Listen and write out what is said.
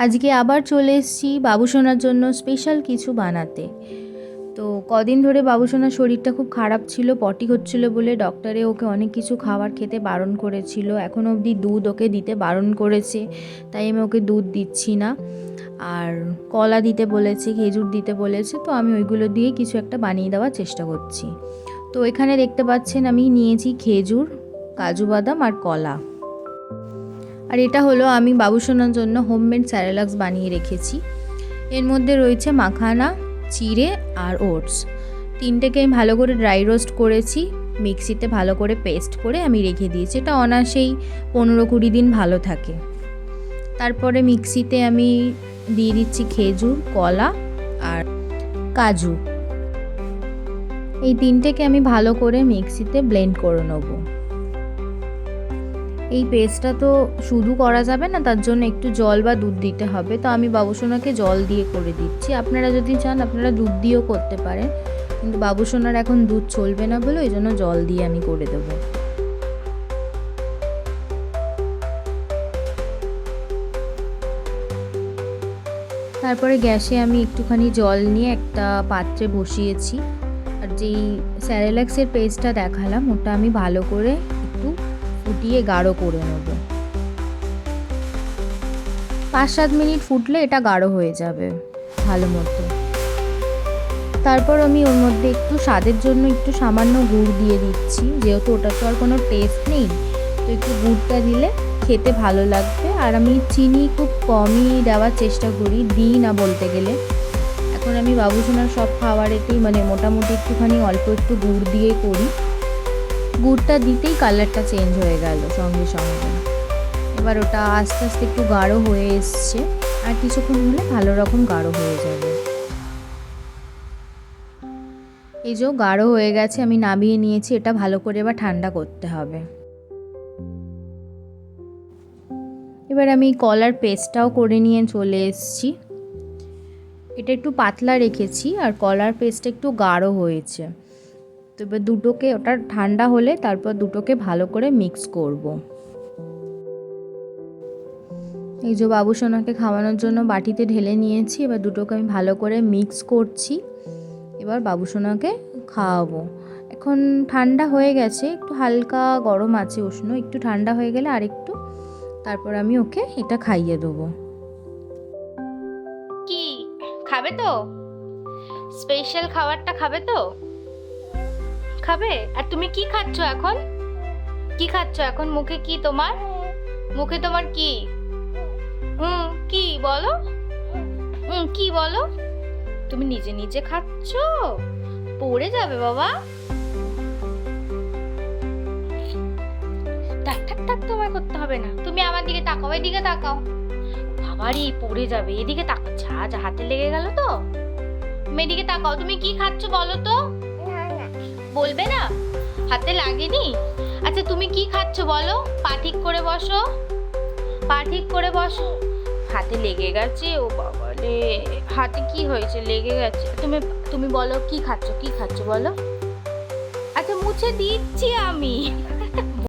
আজকে আবার চলে এসেছি বাবুসোনার জন্য স্পেশাল কিছু বানাতে। তো কদিন ধরে বাবুসোনার শরীরটা খুব খারাপ ছিল, পটি হচ্ছিল বলে ডক্টরে ওকে অনেক কিছু খাবার খেতে বারণ করেছিল। এখন অবধি দুধ ওকে দিতে বারণ করেছে, তাই আমি ওকে দুধ দিচ্ছি না। আর কলা দিতে বলেছে, খেজুর দিতে বলেছে, তো আমি ওইগুলো দিয়ে কিছু একটা বানিয়ে দেওয়ার চেষ্টা করছি। তো এখানে দেখতে পাচ্ছেন আমি নিয়েছি খেজুর, কাজু বাদাম আর কলা। আর এটা হলো আমি বাবুসোনার জন্য হোমমেড স্যারেলাক্স বানিয়ে রেখেছি। এর মধ্যে রয়েছে মাখানা, চিড়ে আর ওটস। তিনটেকে আমি ভালো করে ড্রাই রোস্ট করেছি, মিক্সিতে ভালো করে পেস্ট করে আমি রেখে দিয়েছি। এটা অনায়াসেই 15-20 দিন ভালো থাকে। তারপরে মিক্সিতে আমি দিয়ে দিচ্ছি খেজুর, কলা আর কাজু। এই তিনটেকে আমি ভালো করে মিক্সিতে ব্লেন্ড করে নেবো। এই পেস্টটা তো শুধু করা যাবে না, তার জন্য একটু জল বা দুধ দিতে হবে। তো আমি বাবুসোনাকে জল দিয়ে করে দিচ্ছি। আপনারা যদি চান আপনারা দুধ দিয়েও করতে পারেন, কিন্তু বাবুসোনার এখন দুধ চলবে না বলে ওই জন্য জল দিয়ে আমি করে দেবো। তারপরে গ্যাসে আমি একটুখানি জল নিয়ে একটা পাত্রে বসিয়েছি। আর যেই স্যারেলাক্সের পেস্টটা দেখালাম ওটা আমি ভালো করে একটু ফুটিয়ে গাঢ় করে নেব। 5-7 মিনিট ফুটলে এটা গাঢ় হয়ে যাবে ভালো মতো। তারপর আমি ওর মধ্যে একটু স্বাদের জন্য একটু সামান্য গুড় দিয়ে দিচ্ছি, যেহেতু ওটা তো আর কোনো টেস্ট নেই, তো একটু গুড়টা দিলে খেতে ভালো লাগবে। আর আমি চিনি খুব কমই দেওয়ার চেষ্টা করি, দিই না বলতে গেলে। এখন আমি বাবুসোনার সব খাবারেতেই মোটামুটি একটুখানি অল্প একটু গুড় দিয়ে করি। গুড়টা দিতেই কালারটা চেঞ্জ হয়ে গেল সঙ্গে সঙ্গে। এবার ওটা আস্তে আস্তে একটু গাঢ় হয়ে এসছে, আর কিছুক্ষণ হলে ভালো রকম গাঢ় হয়ে যাবে। এই যে গাঢ় হয়ে গেছে, আমি নামিয়ে নিয়েছি। এটা ভালো করে এবার ঠান্ডা করতে হবে। এবার আমি কলার পেস্টটাও করে নিয়ে চলে এসেছি। এটা একটু পাতলা রেখেছি আর কলার পেস্টটা একটু গাঢ় হয়েছে। তো এবার দুটোকে, ওটা ঠান্ডা হলে তারপর দুটোকে ভালো করে মিক্স করব। এই যে বাবুসোনাকে খাওয়ানোর জন্য বাটিতে ঢেলে নিয়েছি। এবার দুটোকে আমি ভালো করে মিক্স করছি। এবার বাবুসোনাকে খাওয়াবো। এখন ঠান্ডা হয়ে গেছে, একটু হালকা গরম আছে, উষ্ণ। একটু ঠান্ডা হয়ে গেলে আরেকটু, তারপর আমি ওকে এটা খাইয়ে দেবো। কি খাবে তো? স্পেশাল খাবারটা খাবে তো? খাবে? আর তুমি কি খাচ্ছ এখন? কি খাচ্ছ এখন? মুখে কি তোমার? মুখে তোমার কি? কি বলো? কি বলো? তুমি নিজে নিজে খাচ্ছ? পড়ে যাবে বাবা। থাক থাক থাক, তোমার করতে হবে না। তুমি আমার দিকে তাকাও, এদিকে তাকাও। বাবারি, পড়ে যাবে। এদিকে তাকাও। যা হাতে লেগে গেল তো। এদিকে তাকাও। তুমি কি খাচ্ছ বলো তো? বলবে না? হাতে লাগেনি? আচ্ছা তুমি কি খাচ্ছ বলো? পা ঠিক করে বসো, পা ঠিক করে বসো। হাতে লেগে গেছে। ও বাবা রে, হাতে কি হয়েছে? লেগে গেছে। তুমি বলো কি খাচ্ছ, কি খাচ্ছ বলো। আচ্ছা মুছে দিচ্ছি আমি।